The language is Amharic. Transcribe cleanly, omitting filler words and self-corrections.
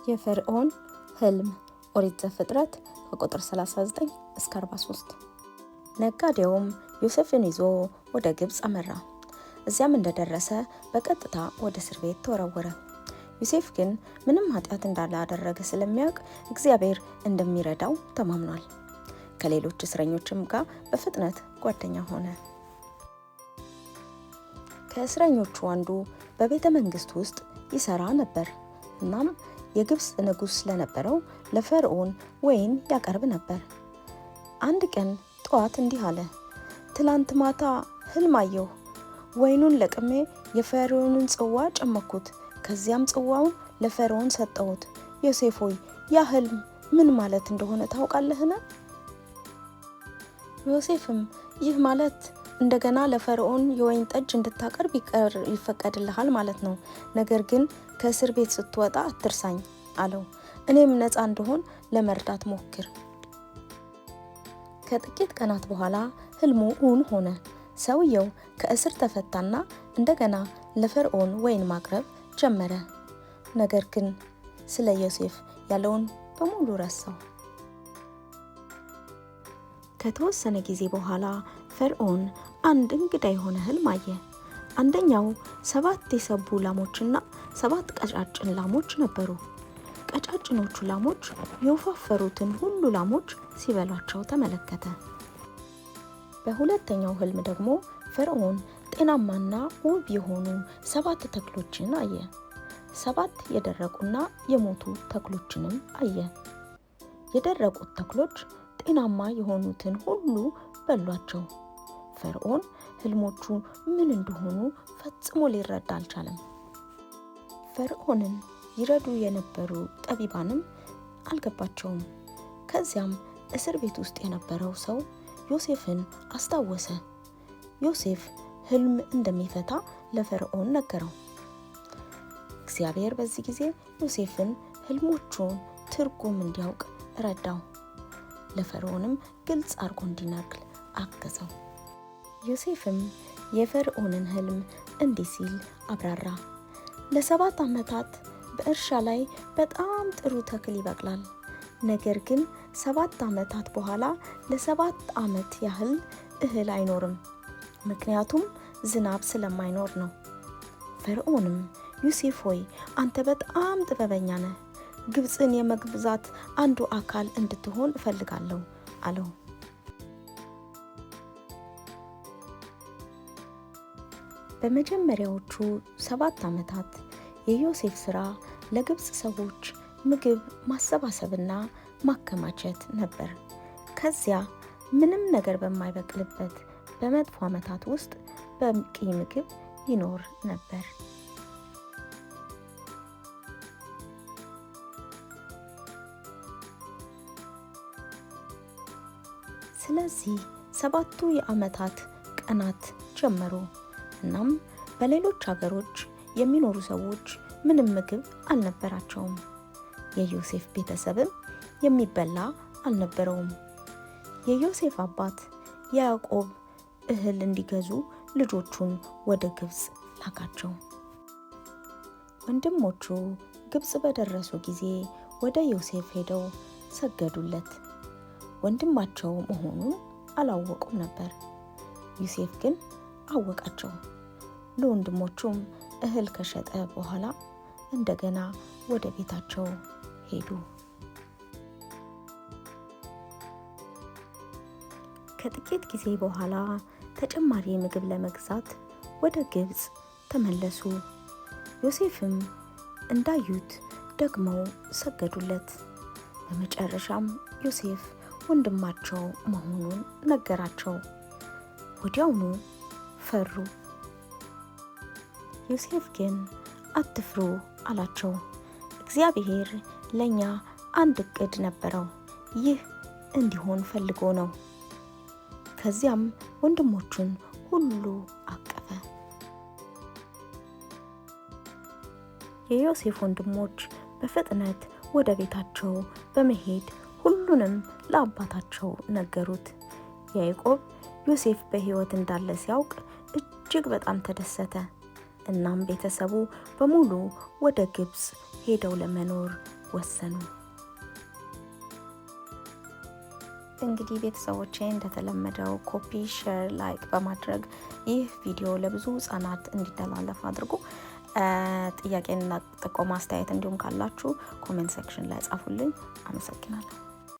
የፈርዖን ህልም ኦሪት ዘፍጥረት ከቁጥር 39 እስከ 43። ነጋዴውም ዮሴፍን ይዞ ወደ ግብጽ አመራ። እዚያም እንደደረሰ በቀጥታ ወደ እስር ቤት ተወረወረ። ዮሴፍ ግን ምንም ኃጢአት እንዳላደረገ ስለሚያውቅ እግዚአብሔር እንደሚረዳው ተማምኗል። ከሌሎች እስረኞችም ጋር በፍጥነት ጓደኛ ሆነ። ከእስረኞቹ አንዱ በቤተ መንግስት ውስጥ ይሰራ ነበር። እናም የግብጽ ንጉስ ስለነበረው ለፈርዖን ወይን ያቀርብ ነበር። አንድ ቀን ጠዋት እንዲህ አለ፣ ትላንት ማታ ህልም አየሁ። ወይኑን ለቅሜ የፈርዖንን ጽዋ ጨመኩት፣ ከዚያም ጽዋውን ለፈርዖን ሰጠሁት። ዮሴፍ ሆይ ያ ህልም ምን ማለት እንደሆነ ታውቃለህን? ዮሴፍም ይህ ማለት እንደገና ለፈርዖን የወይን ጠጅ እንድታቀርብ ይፈቀድልሃል ማለት ነው። ነገር ግን ከእስር ቤት ስትወጣ አትርሳኝ አለው። እኔም ነፃ እንደሆን ለመርዳት ሞክር። ከጥቂት ቀናት በኋላ ህልሙ እውን ሆነ። ሰውየው ከእስር ተፈታና እንደገና ለፈርዖን ወይን ማቅረብ ጀመረ። ነገር ግን ስለ ዮሴፍ ያለውን በሙሉ ረሳው። ከተወሰነ ጊዜ በኋላ ፈርዖን አንድ እንግዳ የሆነ ህልም አየ። አንደኛው 7 የሰቡ ላሞችና 7 ቀጫጭን ላሞች ነበሩ። ቀጫጭኖቹ ላሞች የወፋፈሩትን ሁሉ ላሞች ሲበሏቸው ተመለከተ። በሁለተኛው ህልም ደግሞ ፈርዖን ጤናማና ውብ የሆኑ 7 ተክሎችን አየ። 7 የደረቁና የሞቱ ተክሎችንም አየ። የደረቁት ተክሎች ጤናማ የሆኑትን ሁሉ በሏቸው። ፈርዖን ህልሞቹ ምን እንደሆኑ ፈጽሞ ሊረዳ አልቻለም። ፈርዖንን ይረዱ የነበሩ ጠቢባንም አልገባቸውም። ከዚያም እስር ቤት ውስጥ የነበረው ሰው ዮሴፍን አስታወሰ። ዮሴፍ ህልም እንደሚፈታ ለፈርዖን ነገረው። እግዚአብሔር በዚህ ጊዜ ዮሴፍን ህልሞቹን ትርጉም እንዲያውቅ ረዳው። ለፈርዖንም ግልጽ አድርጎ እንዲነግር አገዘው። ዮሴፍም የፈርዖንን ህልም እንዲህ ሲል አብራራ። ለ7 ዓመታት በእርሻ ላይ በጣም ጥሩ ተክል ይበቅላል። ነገር ግን 7 ዓመታት በኋላ ለ7 ዓመት ያህል እህል አይኖርም፣ ምክንያቱም ዝናብ ስለማይኖር ነው። ፈርዖንም ዮሴፍ ሆይ አንተ በጣም ጥበበኛ ነህ፣ ግብጽን የመግዛት አንዱ አካል እንድትሆን እፈልጋለሁ አለው። በመጀመሪያዎቹ 7 ዓመታት የዮሴፍ ስራ ለግብጽ ሰዎች ምግብ ማሰባሰብና ማከማቸት ነበር። ከዚያ ምንም ነገር በማይበቅልበት በመጥፎ ዓመታት ውስጥ በቂ ምግብ ይኖር ነበር። ስለዚህ 7ቱ የዓመታት ቀናት ጀመሩ። እናም በሌሎች ሀገሮች የሚኖሩ ሰዎች ምንም ምግብ አልነበራቸውም። የዮሴፍ ቤተሰብም የሚበላ አልነበረውም። የዮሴፍ አባት ያዕቆብ እህል እንዲገዙ ልጆቹን ወደ ግብጽ ላካቸው። ወንድሞቹ ግብጽ በደረሱ ጊዜ ወደ ዮሴፍ ሄደው ሰገዱለት። ወንድማቸው መሆኑን አላወቁም ነበር። ዮሴፍ ግን አወቃቸው። ለወንድሞቹም እህል ከሸጠ በኋላ እንደገና ወደ ቤታቸው ሄዱ። ከጥቂት ጊዜ በኋላ ተጨማሪ ምግብ ለመግዛት ወደ ግብጽ ተመለሱ። ዮሴፍም እንዳዩት ደግመው ሰገዱለት። በመጨረሻም ዮሴፍ ወንድማቸው መሆኑን ነገራቸው። ወዲያውኑ ፈሩ። ዮሴፍ ግን አትፍሩ አላቸው። እግዚአብሔር ለኛ አንድ እቅድ ነበረው፣ ይህ እንዲሆን ፈልጎ ነው። ከዚያም ወንድሞቹን ሁሉ አቀፈ። የዮሴፍ ወንድሞች በፍጥነት ወደ ቤታቸው በመሄድ ሁሉንም ለአባታቸው ነገሩት። ያዕቆብ ዮሴፍ በሕይወት እንዳለ ሲያውቅ እጅግ በጣም ተደሰተ። እናም ቤተሰቡ በሙሉ ወደ ግብጽ ሄደው ለመኖር ወሰኑ። እንግዲህ ቤተሰቦቼ እንደተለመደው ኮፒ፣ ሼር፣ ላይክ በማድረግ ይህ ቪዲዮ ለብዙ ህጻናት እንዲተላለፍ አድርጉ። ጥያቄና ጥቆማ አስተያየት እንዲሁም ካላችሁ ኮሜንት ሴክሽን ላይ ጻፉልኝ። አመሰግናለሁ።